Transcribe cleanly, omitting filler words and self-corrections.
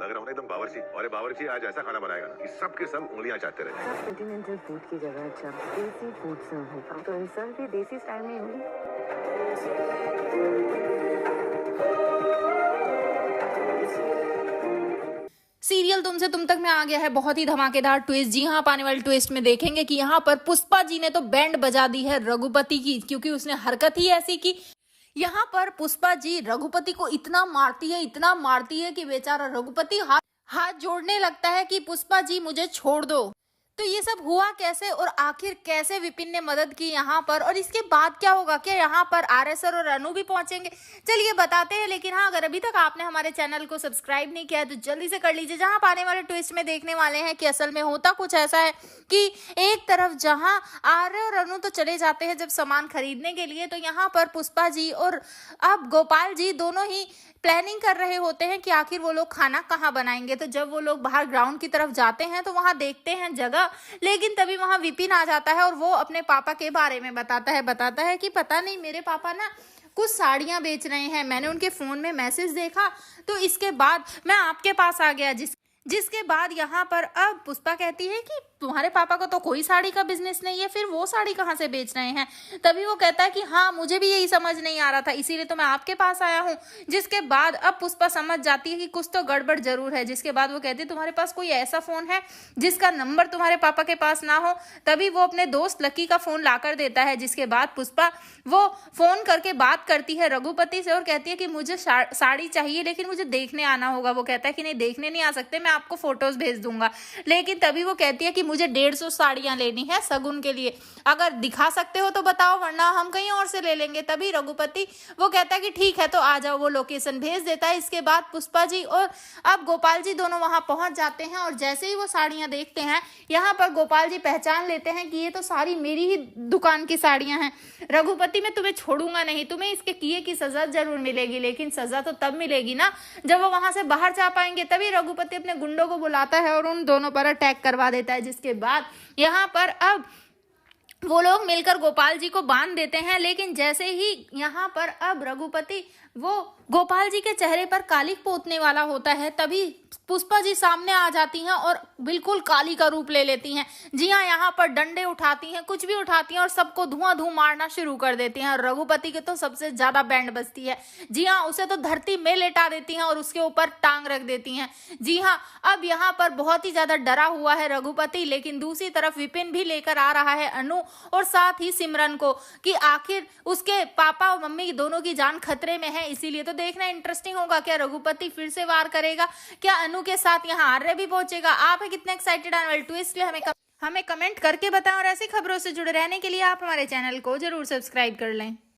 लग रहा हूँ ना एकदम बावर्ची। और ये बावर्ची आज ऐसा खाना बनाएगा ना कि सबके सब उंगलियां चाटते रहे। कॉन्टिनेंटल फूड की जगह अच्छा देसी फूड सर्व होगा तो इंसल्ट भी देसी स्टाइल में होगी। सीरियल तुमसे तुम तक में आ गया है बहुत ही धमाकेदार ट्विस्ट। जी हाँ, आने वाले ट्विस्ट में देखेंगे कि यहाँ पर पुष्पा जी ने तो बैंड बजा दी है रघुपति की, क्योंकि उसने हरकत ही ऐसी की। यहाँ पर पुष्पा जी रघुपति को इतना मारती है कि बेचारा रघुपति हाथ जोड़ने लगता है कि पुष्पा जी मुझे छोड़ दो। तो ये सब हुआ कैसे और आखिर कैसे विपिन ने मदद की यहाँ पर, और इसके बाद क्या होगा, क्या यहाँ पर आरएस सर और अनु भी पहुंचेंगे, चलिए बताते हैं। लेकिन हाँ, अगर अभी तक आपने हमारे चैनल को सब्सक्राइब नहीं किया है तो जल्दी से कर लीजिए। जहाँ पाने वाले ट्विस्ट में देखने वाले हैं कि असल में होता कुछ ऐसा है कि एक तरफ जहाँ आर्य और अनु तो चले जाते हैं जब सामान खरीदने के लिए, तो यहाँ पर पुष्पा जी और अब गोपाल जी दोनों ही प्लानिंग कर रहे होते हैं कि आखिर वो लोग खाना कहाँ बनाएंगे। तो जब वो लोग बाहर ग्राउंड की तरफ जाते हैं तो वहां देखते हैं जगह, लेकिन तभी वहां विपिन आ जाता है और वो अपने पापा के बारे में बताता है कि पता नहीं मेरे पापा ना कुछ साड़ियां बेच रहे हैं, मैंने उनके फोन में मैसेज देखा तो इसके बाद मैं आपके पास आ गया। जिसके बाद यहाँ पर अब पुष्पा कहती है कि तुम्हारे पापा को तो कोई साड़ी का बिजनेस नहीं है, फिर वो साड़ी कहाँ से बेच रहे हैं। तभी वो कहता है कि हाँ, मुझे भी यही समझ नहीं आ रहा था, इसीलिए तो मैं आपके पास आया हूँ। जिसके बाद अब पुष्पा समझ जाती है कि कुछ तो गड़बड़ जरूर है। जिसके बाद वो कहती है तुम्हारे पास कोई ऐसा फोन है जिसका नंबर तुम्हारे पापा के पास ना हो। तभी वो अपने दोस्त लकी का फोन लाकर देता है। जिसके बाद पुष्पा वो फोन करके बात करती है रघुपति से और कहती है कि मुझे साड़ी चाहिए, लेकिन मुझे देखने आना होगा। वो कहता है कि नहीं, देखने नहीं आ सकते, मैं आपको फोटोज भेज दूंगा। लेकिन तभी वो कहती है कि मुझे 150 साड़ियां लेनी है शगुन के लिए, अगर दिखा सकते हो तो बताओ वरना हम कहीं और से ले लेंगे। तभी रघुपति वो कहता है कि ठीक है तो आ जाओ, वो लोकेशन भेज देता है। इसके बाद पुष्पा जी और अब गोपाल जी दोनों वहां पहुंच जाते हैं और जैसे ही वो साड़ियां देखते हैं, यहाँ पर गोपाल जी पहचान लेते हैं कि ये तो सारी मेरी ही दुकान की साड़ियां हैं। रघुपति मैं तुम्हें छोड़ूंगा नहीं, तुम्हें इसके किए की सजा जरूर मिलेगी, लेकिन सजा तो तब मिलेगी ना जब वो वहां से बाहर जा पाएंगे। तभी रघुपति अपने गुंडों को बुलाता है और उन दोनों पर अटैक करवा देता है। जिसके बाद यहाँ पर अब वो लोग मिलकर गोपाल जी को बांध देते हैं। लेकिन जैसे ही यहाँ पर अब रघुपति वो गोपाल जी के चेहरे पर कालिक पोतने वाला होता है, तभी पुष्पा जी सामने आ जाती हैं और बिल्कुल काली का रूप ले लेती हैं। जी हाँ, यहाँ पर डंडे उठाती हैं, कुछ भी उठाती हैं और सबको धुआं मारना शुरू कर देती हैं। रघुपति के तो सबसे ज्यादा बैंड बजती है। जी हाँ, उसे तो धरती में लेटा देती हैं और उसके ऊपर टांग रख देती हैं। जी हाँ, अब यहाँ पर बहुत ही ज्यादा डरा हुआ है रघुपति, लेकिन दूसरी तरफ विपिन भी लेकर आ रहा है अनु और साथ ही सिमरन को कि आखिर उसके पापा और मम्मी दोनों की जान खतरे में है। इसीलिए तो देखना इंटरेस्टिंग होगा, क्या रघुपति फिर से वार करेगा, क्या अनु के साथ यहाँ आर्य भी पहुंचेगा। आप है कितने एक्साइटेड आने वाले ट्विस्ट के लिए हमें कमेंट करके बताएं और ऐसी खबरों से जुड़े रहने के लिए आप हमारे चैनल को जरूर सब्सक्राइब कर लें।